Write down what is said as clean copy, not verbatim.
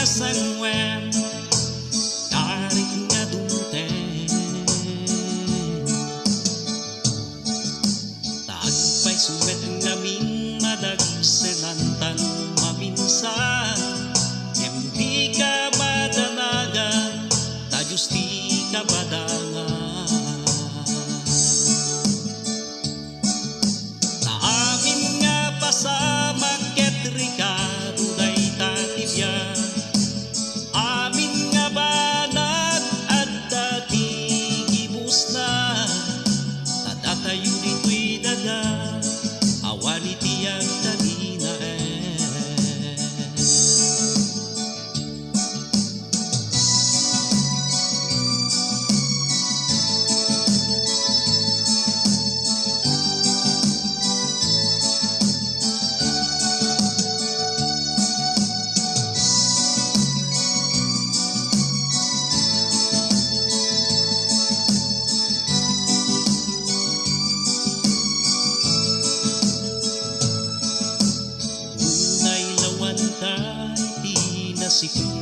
sanwen tarik nga dunten tagpay sumet ngamin madagsenantan maminsan hindi ka madanagan ta justi ka badangan ta amin nga pasama ketrikado day tatibyan amin nga banat at datigibus na tadatayo dito'y daga awali tiyang talina Unay lawan tay di nasikuha